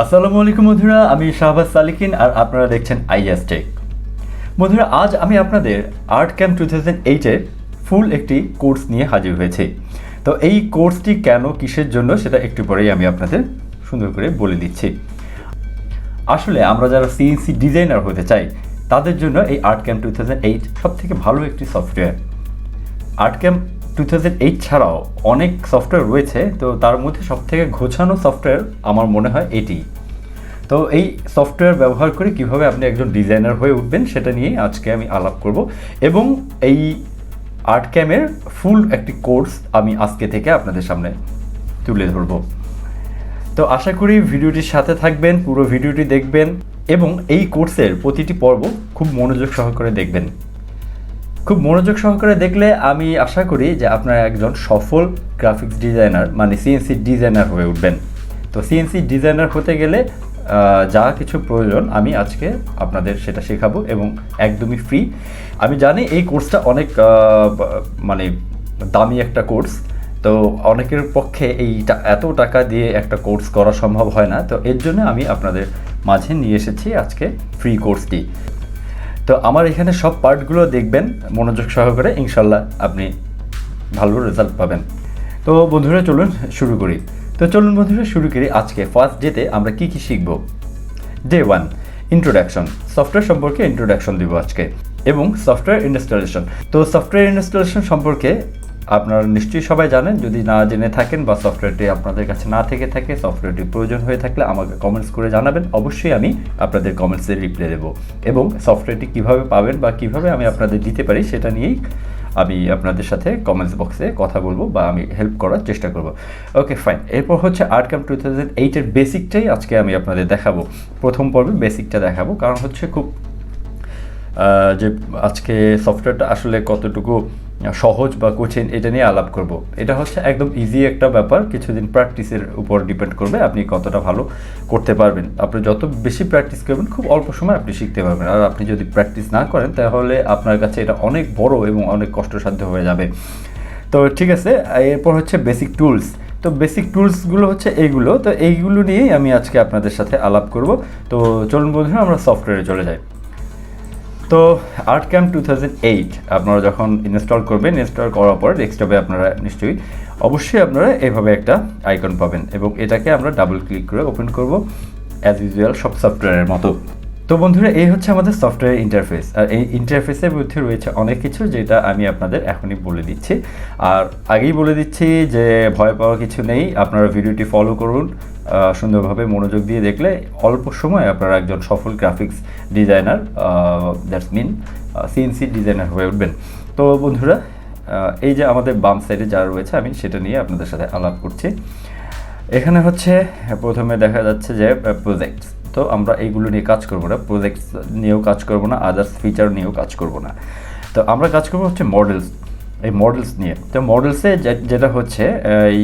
আসসালামু আলাইকুম বন্ধুরা, আমি শাহবাজ সালিকিন আর আপনারা দেখছেন আইজাস টেক। বন্ধুরা, আজ আমি আপনাদের আর্টক্যাম 2008-এর ফুল একটি কোর্স নিয়ে হাজির হয়েছি। তো এই কোর্সটি কেন, কিসের জন্য, সেটা একটু পরেই আমি আপনাদের সুন্দর করে বলে দিচ্ছি। আসলে আমরা যারা সিএনসি ডিজাইনার হতে চাই তাদের জন্য এই আর্টক্যাম 2008 সবথেকে ভালো একটি সফটওয়্যার। আর্টক্যাম 2008 ছাড়াও অনেক সফটওয়্যার রয়েছে, তো তার মধ্যে সবথেকে গোছানো সফটওয়্যার আমার মনে হয় এটি। তো এই সফটওয়্যার ব্যবহার করে কিভাবে আপনি একজন ডিজাইনার হয়ে উঠবেন সেটা নিয়ে আজকে আমি আলাপ করব, এবং এই আর্টক্যামের ফুল একটি কোর্স আমি আজকে থেকে আপনাদের সামনে তুলে ধরব। তো আশা করি ভিডিওটির সাথে থাকবেন, পুরো ভিডিওটি দেখবেন এবং এই কোর্সের প্রতিটি পর্ব খুব মনোযোগ সহকারে দেখবেন। খুব মনোযোগ সহকারে দেখলে আমি আশা করি যে আপনারা একজন সফল গ্রাফিক্স ডিজাইনার মানে সিএনসি ডিজাইনার হয়ে উঠবেন। তো সিএনসি ডিজাইনার হতে গেলে যা কিছু প্রয়োজন আমি আজকে আপনাদের সেটা শেখাবো, এবং একদমই ফ্রি। আমি জানি এই কোর্সটা অনেক মানে দামি একটা কোর্স, তো অনেকের পক্ষে এত টাকা দিয়ে একটা কোর্স করা সম্ভব হয় না। তো এর জন্য আমি আপনাদের মাঝে নিয়ে এসেছি আজকে ফ্রি কোর্সটি। তো আমার এখানে সব পার্টগুলো দেখবেন মনোযোগ সহকারে, ইনশাল্লাহ আপনি ভালো রেজাল্ট পাবেন। তো বন্ধুরা চলুন শুরু করি। শুরু করি আজকে ফার্স্ট ডেতে আমরা কি শিখব। ডে 1 ইন্ট্রোডাকশন, সফটওয়্যার সম্পর্কে ইন্ট্রোডাকশন দিব আজকে, এবং সফটওয়্যার ইনস্টলেশন। তো সফটওয়্যার ইনস্টলেশন সম্পর্কে আপনারা নিশ্চয়ই সবাই জানেন। যদি না জেনে থাকেন বা সফটওয়্যারটি আপনাদের কাছে না থেকে থাকে, সফটওয়্যারটি প্রয়োজন হয়ে থাকলে আমাকে কমেন্টস করে জানাবেন, অবশ্যই আমি আপনাদের কমেন্টসের রিপ্লাই দেবো। এবং সফটওয়্যারটি কীভাবে পাবেন বা কীভাবে আমি আপনাদের দিতে পারি সেটা নিয়েই আমি আপনাদের সাথে কমেন্টস বক্সে কথা বলবো বা আমি হেল্প করার চেষ্টা করব। Okay fine. এরপর হচ্ছে আর্টক্যাম 2008-এর বেসিকটাই আজকে আমি আপনাদের দেখাবো। প্রথম পর্বে বেসিকটা দেখাবো, কারণ হচ্ছে খুব যে আজকে সফটওয়্যারটা আসলে কতটুকু সহজ বা কঠিন এটা নিয়ে আলাপ করব। এটা হচ্ছে একদম ইজি একটা ব্যাপার, কিছুদিন প্র্যাকটিসের উপর ডিপেন্ড করবে আপনি কতটা ভালো করতে পারবেন। আপনি যত বেশি প্র্যাকটিস করবেন খুব অল্প সময় আপনি শিখতে পারবেন, আর আপনি যদি প্র্যাকটিস না করেন তাহলে আপনার কাছে এটা অনেক বড় এবং অনেক কষ্টসাধ্য হয়ে যাবে। তো ঠিক আছে, এরপর হচ্ছে বেসিক টুলস। তো বেসিক টুলসগুলো হচ্ছে এইগুলো। তো এইগুলো নিয়েই আমি আজকে আপনাদের সাথে আলাপ করব। তো চলুন বন্ধুরা আমরা সফটওয়্যারে চলে যাই। তো আর্টক্যাম 2008 আপনারা যখন ইনস্টল করবেন, ইনস্টল করার পর ডেস্কটপে আপনারা অবশ্যই আপনারা এইভাবে একটা আইকন পাবেন, এবং এটাকে আমরা ডাবল ক্লিক করে ওপেন করব অ্যাজ ইউজুয়াল সব সফটওয়্যারের মতো। তো বন্ধুরা, এই হচ্ছে আমাদের সফটওয়্যার ইন্টারফেস, আর এই ইন্টারফেসের মধ্যে রয়েছে অনেক কিছু যেটা আমি আপনাদের এখনই বলে দিচ্ছি। আর আগেই বলে দিচ্ছি যে ভয় পাওয়ার কিছু নেই, আপনারা ভিডিওটি ফলো করুন সুন্দরভাবে, মনোযোগ দিয়ে দেখলে অল্প সময় আপনারা একজন সফল graphics designer, that's mean CNC designer হয়ে উঠবেন। তো বন্ধুরা, এই যে আমাদের বাম সাইডে যা রয়েছে আমি সেটা নিয়ে আপনাদের সাথে আলাপ করছি। এখানে হচ্ছে প্রথমে দেখা যাচ্ছে যে প্রজেক্টস। তো আমরা এইগুলো নিয়ে কাজ করবো না, প্রজেক্টস নিয়েও কাজ করবো না, আদার্স ফিচার নিয়েও কাজ করবো না। তো আমরা কাজ করবো হচ্ছে মডেলস, এই মডেলস নিয়ে। তো মডেলসে যেটা হচ্ছে এই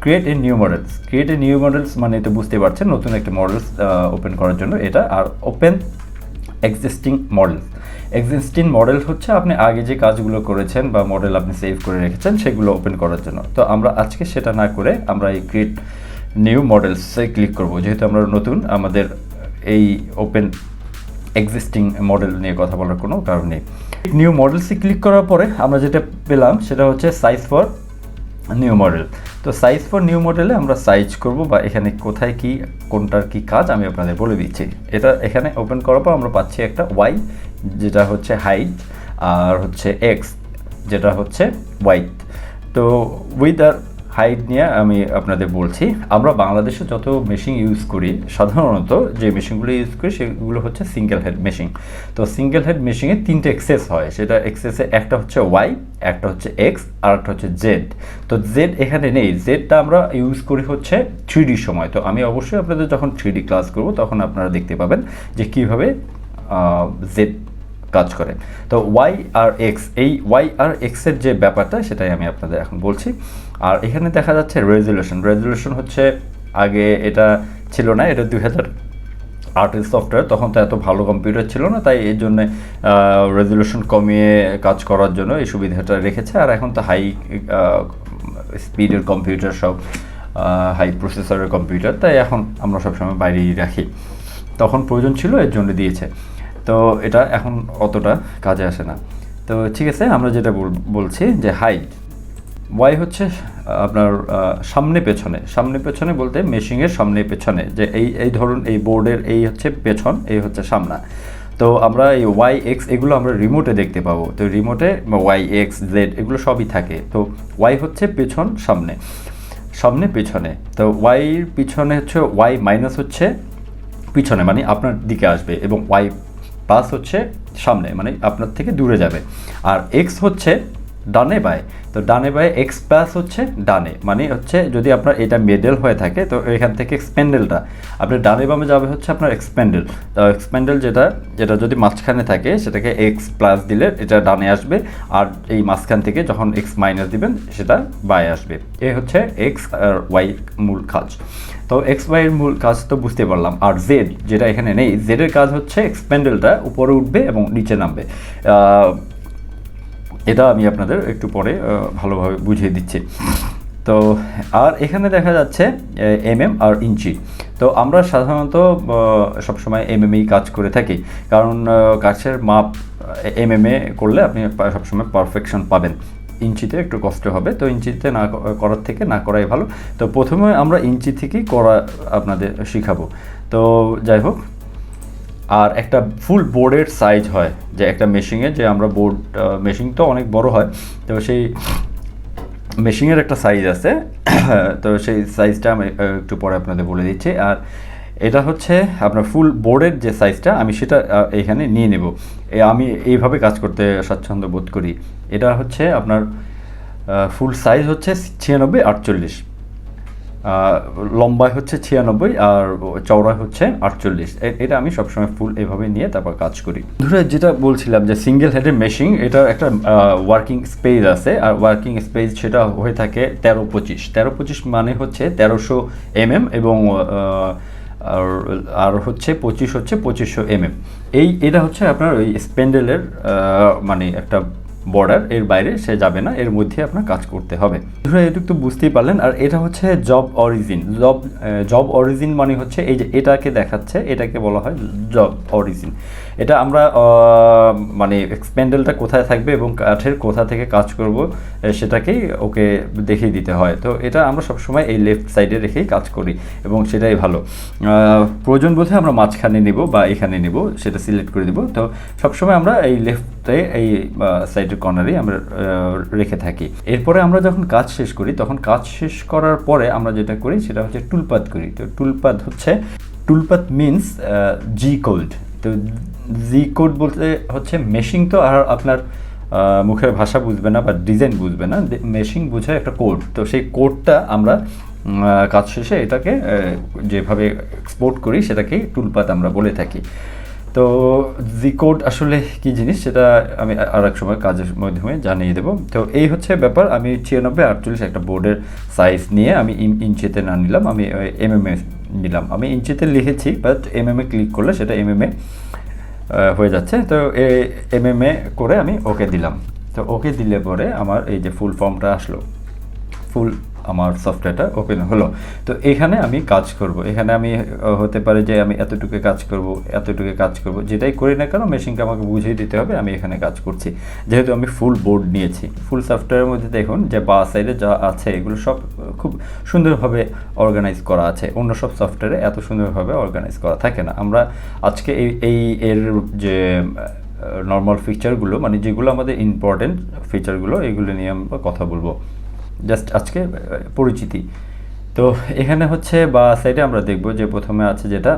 ক্রিয়েট এ নিউ মডেলস মানে তো বুঝতে পারছেন, নতুন একটা মডেলস ওপেন করার জন্য এটা। আর ওপেন এক্সিস্টিং মডেল হচ্ছে আপনি আগে যে কাজগুলো করেছেন বা মডেল আপনি সেভ করে রেখেছেন সেগুলো ওপেন করার জন্য। তো আমরা আজকে সেটা না করে আমরা এই ক্রিয়েট নিউ মডেলসে ক্লিক করব, যেহেতু আমরা নতুন, আমাদের এই ওপেন এক্সিস্টিং মডেল নিয়ে কথা বলার কোনো কারণ নেই। নিউ মডেলসে ক্লিক করার পরে আমরা যেটা পেলাম সেটা হচ্ছে সাইজ ফর নিউ মডেল। তো সাইজ ফর নিউ মডেলে আমরা সাইজ করব, বা এখানে কোথায় কি কোনটার কি কাজ আমি আপনাদের বলে দিচ্ছি। এটা এখানে ওপেন করার পর আমরা পাচ্ছি একটা ওয়াই যেটা হচ্ছে হাইট, আর হচ্ছে এক্স যেটা হচ্ছে ওয়াইড। তো উইথ আর হাইট নিয়ে আমি আপনাদের বলছি, আমরা বাংলাদেশে যত মেশিন ইউজ করি সাধারণত যে মেশিনগুলো ইউজ করি সেগুলো হচ্ছে সিঙ্গেল হেড মেশিন। তো সিঙ্গেল হেড মেশিনে 3টে এক্সেস হয়, সেটা এক্সেসে একটা হচ্ছে ওয়াই, একটা হচ্ছে এক্স, আর একটা হচ্ছে জেড। তো জেড এখানে নেই, জেডটা আমরা ইউজ করি হচ্ছে 3D সময়। তো আমি অবশ্যই আপনাদের যখন 3D ক্লাস করব তখন আপনারা দেখতে পাবেন যে কীভাবে জেড কাজ করে। তো ওয়াই আর এক্স, এই ওয়াই আর এক্সের যে ব্যাপারটা সেটাই আমি আপনাদের এখন বলছি। আর এখানে দেখা যাচ্ছে রেজুলেশন হচ্ছে আগে এটা ছিল না, এটা 2008-এর সফটওয়্যার, তখন তো এত ভালো কম্পিউটার ছিল না, তাই এর জন্য রেজুলেশন কমিয়ে কাজ করার জন্য এই সুবিধাটা রেখেছে। আর এখন তো হাই স্পিডের কম্পিউটার সব হাই প্রসেসরের কম্পিউটার, তাই এখন আমরা সবসময় বাইরেই রাখি। তখন প্রয়োজন ছিল, এর জন্য দিয়েছে। তো এটা এখন অতটা কাজে আসে না। তো ঠিক আছে, আমরা যেটা বলছি যে হাইট, ওয়াই হচ্ছে আপনার সামনে পেছনে বলতে মেশিংয়ের সামনে পেছনে, যে এই ধরুন এই বোর্ডের এই হচ্ছে পেছন, এই হচ্ছে সামনা। তো আমরা এই ওয়াই এক্স এগুলো আমরা রিমোটে দেখতে পাবো। তো রিমোটে ওয়াই এক্স জেড এগুলো সবই থাকে। তো ওয়াই হচ্ছে পেছন, সামনে পেছনে। তো ওয়াইয়ের পিছনে হচ্ছে ওয়াই মাইনাস হচ্ছে পিছনে, মানে আপনার দিকে আসবে, এবং ওয়াই প্লাস হচ্ছে সামনে, মানে আপনার থেকে দূরে যাবে। আর এক্স হচ্ছে ডানে বায়ে। তো ডানে বায়ে এক্স প্লাস হচ্ছে ডানে, মানে হচ্ছে যদি আপনার এটা মিডল হয়ে থাকে, তো এখান থেকে এক্সপেন্ডেলটা আপনার ডানে বামে যাবে হচ্ছে আপনার এক্সপেন্ডেল। তো এক্সপেন্ডেল যেটা যদি মাঝখানে থাকে সেটাকে এক্স প্লাস দিলে এটা ডানে আসবে, আর এই মাঝখান থেকে যখন এক্স মাইনাস দিবেন সেটা বায়ে আসবে। এই হচ্ছে এক্স আর ওয়াই মূল কাজ। তো এক্স ওয়াইয়ের মূল কাজ তো বুঝতে পারলাম। আর জেড যেটা এখানে নেই, জেডের কাজ হচ্ছে এক্সপেন্ডেলটা উপরে উঠবে এবং নিচে নামবে। এটা আমি আপনাদের একটু পরে ভালোভাবে বুঝিয়ে দিচ্ছি। তো আর এখানে দেখা যাচ্ছে এমএম আর ইঞ্চি। তো আমরা সাধারণত সবসময় এমএমই কাজ করে থাকি, কারণ কাছের মাপ এমএমএ করলে আপনি সবসময় পারফেকশন পাবেন। ইঞ্চিতে একটু কষ্ট হবে, তো ইঞ্চিতে না করার থেকে না করাই ভালো। তো প্রথমে আমরা ইঞ্চি থেকেই করা আপনাদের শিখাবো। তো যাই হোক, আর একটা ফুল বোর্ডের সাইজ হয়, যে একটা মেশিংয়ে যে আমরা বোর্ড মেশিং তো অনেক বড় হয়, তো সেই মেশিংয়ের একটা সাইজ আছে। তো সেই সাইজটা আমি একটু পরে আপনাদের বলে দিচ্ছি। আর এটা হচ্ছে আপনার ফুল বোর্ডের যে সাইজটা, আমি সেটা এখানে নিয়ে নেব। আমি এইভাবে কাজ করতে স্বাচ্ছন্দ্য বোধ করি। এটা হচ্ছে আপনার ফুল সাইজ হচ্ছে 96/48, লম্বায় হচ্ছে 96 আর চওড়ায় হচ্ছে 48। এটা আমি সবসময় ফুল এভাবে নিয়ে তারপর কাজ করি। ধরে যেটা বলছিলাম যে সিঙ্গেল হেডের মেশিং, এটা একটা ওয়ার্কিং স্পেস আছে, আর ওয়ার্কিং স্পেস সেটা হয়ে থাকে 13-25 মানে হচ্ছে 1300 mm, এবং আর হচ্ছে 2500 mm। এটা হচ্ছে আপনার ওই স্প্যান্ডেলের মানে একটা বর্ডার, এর বাইরে সে যাবে না, এর মধ্যে আপনার কাজ করতে হবে। এটুকু তো বুঝতেই পারলেন। আর এটা হচ্ছে জব অরিজিন মানে হচ্ছে এই যে এটাকে দেখাচ্ছে, এটাকে বলা হয় জব অরিজিন। এটা আমরা মানে এক্সপেন্ডেলটা কোথায় থাকবে এবং কাঠের কোথা থেকে কাজ করব সেটাকেই ওকে দেখিয়ে দিতে হয়। তো এটা আমরা সবসময় এই লেফট সাইডে রেখেই কাজ করি, এবং সেটাই ভালো। প্রয়োজন বোধে আমরা মাঝখানে নিব বা এখানে নিব, সেটা সিলেক্ট করে দিব। তো সবসময় আমরা এই লেফটে এই সাইডের কর্নারেই আমরা রেখে থাকি। এরপরে আমরা যখন কাজ শেষ করি, তখন কাজ শেষ করার পরে আমরা যেটা করি সেটা হচ্ছে টুলপাত করি। তো টুলপাত মিনস জি কোড। তো জি কোড বলতে হচ্ছে মেশিং, তো আর আপনার মুখের ভাষা বুঝবে না বা ডিজাইন বুঝবে না, মেশিং বোঝায় একটা কোড। তো সেই কোডটা আমরা কাজ শেষে এটাকে যেভাবে এক্সপোর্ট করি সেটাকেই টুলপাত আমরা বলে থাকি। তো জি কোড আসলে কি জিনিস সেটা আমি আর এক সময় কাজের মাধ্যমে জানিয়ে দেবো। তো এই হচ্ছে ব্যাপার। আমি 96/48 একটা বোর্ডের সাইজ নিয়ে আমি ইঞ্চিতে না নিলাম, আমি এমএমএ নিলাম। আমি ইঞ্চিতে লিখেছি, বাট এমএমএ ক্লিক করলে সেটা এমএমএ হয়ে যাচ্ছে। তো এমএমএ করে আমি ওকে দিলাম। তো ওকে দিলে পরে আমার এই যে ফুল ফর্মটা আসলো, ফুল আমার সফটওয়্যারটা ওপেন হলো। তো এখানে আমি কাজ করব। এখানে আমি হতে পারে যে আমি এতটুকু কাজ করব, যেটাই করি না কেন মেশিনকে আমাকে বুঝিয়ে দিতে হবে আমি এখানে কাজ করছি, যেহেতু আমি ফুল বোর্ড নিয়েছি। ফুল সফটওয়্যারের মধ্যে দেখুন যে বা সাইডে যা আছে এগুলো সব খুব সুন্দরভাবে অর্গানাইজ করা আছে। অন্য সব সফটওয়্যারে এত সুন্দরভাবে অর্গানাইজ করা থাকে না। আমরা আজকে এর যে নর্মাল ফিচারগুলো, মানে যেগুলো আমাদের ইম্পর্টেন্ট ফিচারগুলো, এগুলো নিয়ে আমরা কথা বলবো, জাস্ট আজকে পরিচিতি। তো এখানে হচ্ছে বা সাইডে আমরা দেখব যে প্রথমে আছে যেটা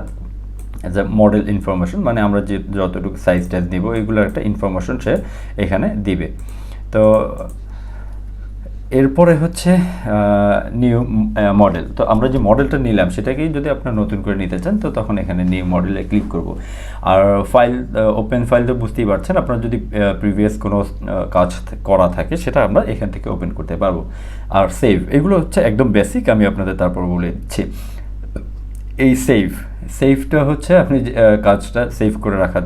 অ্যাজ এ মডেল ইনফরমেশন, মানে আমরা যে যতটুকু সাইজ টাইজ নিব এগুলোর একটা ইনফরমেশন সে এখানে দিবে। তো এরপরে হচ্ছে নিউ মডেল। তো আমরা যে মডেলটা নিলাম সেটাকেই যদি আপনারা নতুন করে নিতে চান, তো তখন এখানে নিউ মডেলে ক্লিক করব। আর ফাইল ওপেন ফাইল তো বুঝতেই পারছেন, আপনার যদি প্রিভিয়াস কোনো কাজ করা থাকে সেটা আমরা এখান থেকে ওপেন করতে পারবো। আর সেভ, এগুলো হচ্ছে একদম বেসিক, আমি আপনাদের তারপর বলে দিচ্ছি। এই সেভটা হচ্ছে আপনি কাজটা সেভ করে রাখার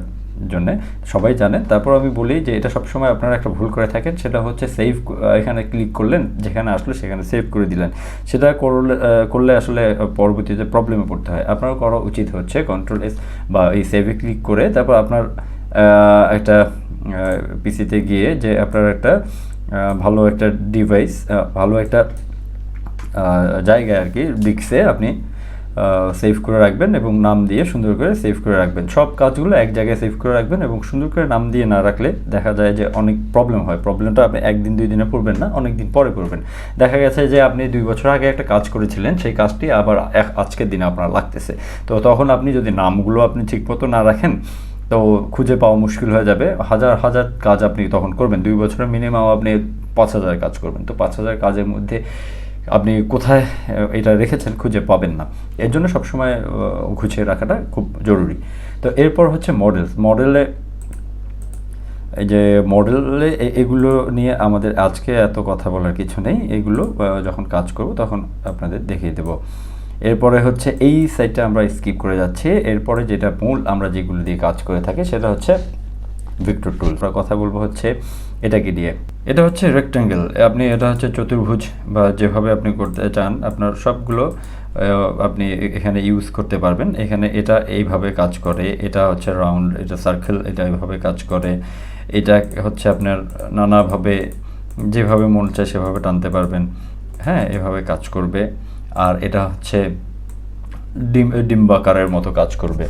জন্য, সবাই জানেন। তারপর আমি বলি যে এটা সবসময় আপনারা একটা ভুল করে থাকেন, সেটা হচ্ছে সেভ, এখানে ক্লিক করলেন, যেখানে আসলে সেখানে সেভ করে দিলেন। সেটা করলে আসলে পরবর্তীতে প্রবলেমে পড়তে হয়। আপনার করা উচিত হচ্ছে কন্ট্রোল-S বা এই সেভে ক্লিক করে তারপর আপনার একটা পিসিতে গিয়ে যে আপনার একটা ভালো একটা ডিভাইস, ভালো একটা জায়গায় আর কি ডিস্কে আপনি সেভ করে রাখবেন এবং নাম দিয়ে সুন্দর করে সেভ করে রাখবেন। সব কাজগুলো এক জায়গায় সেভ করে রাখবেন এবং সুন্দর করে নাম দিয়ে না রাখলে দেখা যায় যে অনেক প্রবলেম হয়। প্রবলেমটা আপনি একদিন 2 দিনে করবেন না, অনেক দিন পরে করবেন। দেখা গেছে যে আপনি 2 বছর আগে একটা কাজ করেছিলেন, সেই কাজটি আবার আজকের দিনে আপনার লাগতেছে। তো তখন আপনি যদি নামগুলো আপনি ঠিকমতো না রাখেন তো খুঁজে পাওয়া মুশকিল হয়ে যাবে। হাজার হাজার কাজ আপনি তখন করবেন, 2 বছরের মিনিমাম আপনি 5,000 কাজ করবেন। তো 5,000 কাজের মধ্যে আপনি কোথায় এটা রেখেছেন খুঁজে পাবেন না। এর জন্য সবসময় গুছিয়ে রাখাটা খুব জরুরি। তো এরপর হচ্ছে মডেলে, এই যে মডেলে এগুলো নিয়ে আমাদের আজকে এত কথা বলার কিছু নেই, এগুলো যখন কাজ করব তখন আপনাদের দেখিয়ে দেব। এরপরে হচ্ছে এই সাইডটা আমরা স্কিপ করে যাচ্ছি। এরপরে যেটা মূল আমরা যেগুলো দিয়ে কাজ করে থাকি সেটা হচ্ছে ভিক্টর টুল। আমরা কথা বলবো হচ্ছে এটাকে দিয়ে। এটা হচ্ছে রেক্ট্যাঙ্গেল, আপনি এটা হচ্ছে চতুর্ভুজ বা যেভাবে আপনি করতে চান আপনার সবগুলো আপনি এখানে ইউজ করতে পারবেন। এখানে এটা এইভাবে কাজ করে, এটা হচ্ছে রাউন্ড, এটা সার্কেল, এটা এইভাবে কাজ করে। এটা হচ্ছে আপনার নানাভাবে যেভাবে মন চায় সেভাবে টানতে পারবেন, হ্যাঁ, এভাবে কাজ করবে। আর এটা হচ্ছে ডিম্বাকারের মতো কাজ করবে।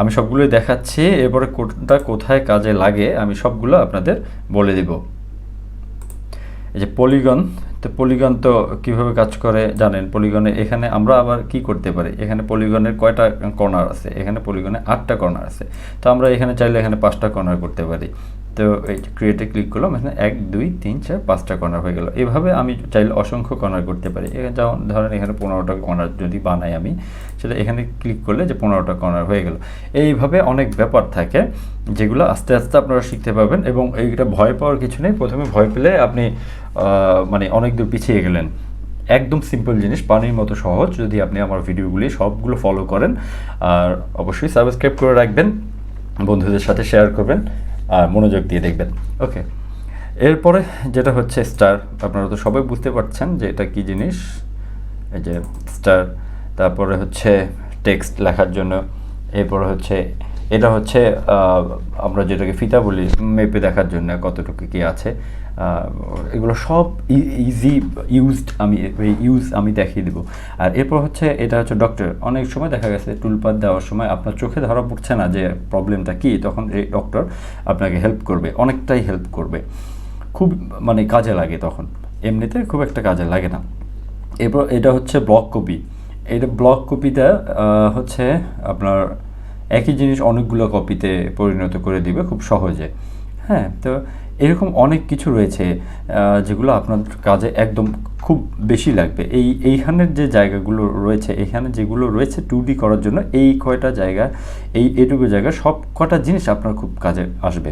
আমি সবগুলোই দেখাচ্ছি, এরপরে কোনটা কোথায় কাজে লাগে আমি সবগুলো আপনাদের বলে দিব। এই যে পলিগন, তো পলিগন তো কীভাবে কাজ করে জানেন। পলিগনে এখানে আমরা আবার কি করতে পারি, এখানে পলিগনের কয়টা কর্নার আছে, এখানে পলিগনে 8টা কর্নার আছে। তো আমরা এখানে চাইলে এখানে 5টা কর্নার করতে পারি। তো এই ক্রিয়েটে ক্লিক করলাম, এখানে 1 2 3 4 5টা কর্নার হয়ে গেল। এভাবে আমি চাইলে অসংখ্য কর্নার করতে পারি। এখানে যেমন ধরেন এখানে 15টা কর্নার যদি বানাই আমি, সেটা এখানে ক্লিক করলে যে 15টা কর্নার হয়ে গেল। এইভাবে অনেক ব্যাপার থাকে যেগুলো আস্তে আস্তে আপনারা শিখতে পারবেন এবং এইটা ভয় পাওয়ার কিছু নেই। প্রথমে ভয় পেলে আপনি মানে অনেক দূর পিছিয়ে গেলেন। একদম সিম্পল জিনিস, পানির মতো সহজ, যদি আপনি আমার ভিডিওগুলি সবগুলো ফলো করেন। আর অবশ্যই সাবস্ক্রাইব করে রাখবেন, বন্ধুদের সাথে শেয়ার করবেন আর মনোযোগ দিয়ে দেখবেন। ওকে, এরপরে যেটা হচ্ছে স্টার, আপনারা তো সবাই বুঝতে পারছেন যে এটা কী জিনিস। এই যে স্টার, তারপরে হচ্ছে টেক্সট লেখার জন্য। এরপরে হচ্ছে এটা হচ্ছে আমরা যেটাকে ফিতা বলি, মেপে দেখার জন্য কতটুকু কী আছে। এগুলো সব ইজি আমি দেখিয়ে দেবো। আর এরপর হচ্ছে এটা হচ্ছে ডক্টর। অনেক সময় দেখা গেছে টুলপাত দেওয়ার সময় আপনার চোখে ধরা পড়ছে না যে প্রবলেমটা কী, তখন এই ডক্টর আপনাকে হেল্প করবে, অনেকটাই হেল্প করবে, খুব মানে কাজে লাগে তখন। এমনিতে খুব একটা কাজে লাগে না। এরপর এটা হচ্ছে ব্লক কপি। এটা ব্লক কপিটা হচ্ছে আপনার একই জিনিস অনেকগুলো কপিতে পরিণত করে দিবে খুব সহজে। হ্যাঁ, তো এরকম অনেক কিছু রয়েছে যেগুলো আপনার কাজে একদম খুব বেশি লাগবে। এইখানের যে জায়গাগুলো রয়েছে, এখানে যেগুলো রয়েছে 2D করার জন্য, এই কয়টা জায়গা, এইটুকু জায়গা সব কটা জিনিস আপনার খুব কাজে আসবে।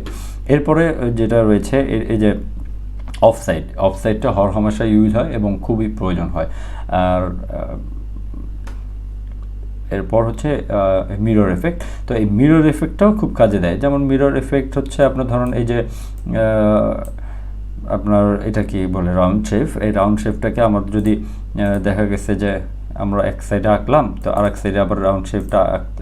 এরপরে যেটা রয়েছে এই যে অফসাইডটা হরহামেশা ইউজ হয় এবং খুবই প্রয়োজন হয়। আর এরপর হচ্ছে মিরর এফেক্ট। তো এই মিরর এফেক্টটাও খুব কাজে দেয়। যেমন মিরর এফেক্ট হচ্ছে আপনার ধরুন এই যে আপনার এটা কি বলে রাউন্ড শেপ, এই রাউন্ড শেপটাকে আমার যদি দেখা গেছে যে আমরা এক সাইডে আঁকলাম, তো আর এক সাইডে আবার রাউন্ড শেপটা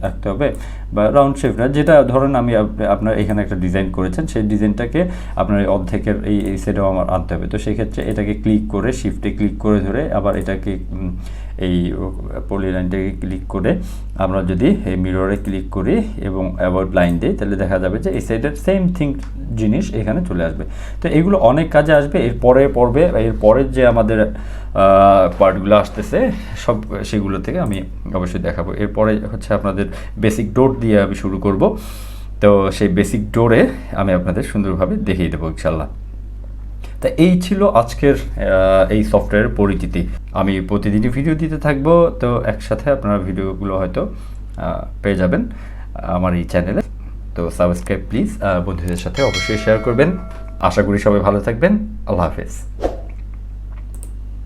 আঁকতে হবে, বা রাউন্ড শেপটা যেটা ধরেন আমি আপনার এখানে একটা ডিজাইন করেছেন, সেই ডিজাইনটাকে আপনার এই অর্ধেকের এই সাইডেও আমার আনতে হবে। তো সেই ক্ষেত্রে এটাকে ক্লিক করে শিফটে ক্লিক করে ধরে আবার এটাকে এই পলিলাইনটাকে ক্লিক করে আমরা যদি এই মিররে ক্লিক করি এবং অ্যাবাউট লাইন দিই, তাহলে দেখা যাবে যে এই সাইডের সেম জিনিস এখানে চলে আসবে। তো এগুলো অনেক কাজে আসবে। এর পরের যে আমাদের পার্টগুলো আসতেছে সব সেগুলো থেকে আমি অবশ্যই দেখাবো। এরপরে হচ্ছে আপনাদের বেসিক ডোর দিয়ে আমি শুরু করব। তো সেই বেসিক ডোরে আমি আপনাদের সুন্দরভাবে দেখিয়ে দেবো ইনশাল্লাহ। তা এই ছিল আজকের এই সফটওয়্যারের পরিচিতি। আমি প্রতিদিনই ভিডিও দিতে থাকবো, তো একসাথে আপনারা ভিডিওগুলো হয়তো পেয়ে যাবেন আমার এই চ্যানেলে। তো সাবস্ক্রাইব প্লিজ, বন্ধুদের সাথে অবশ্যই শেয়ার করবেন। আশা করি সবাই ভালো থাকবেন। আল্লাহ হাফেজ।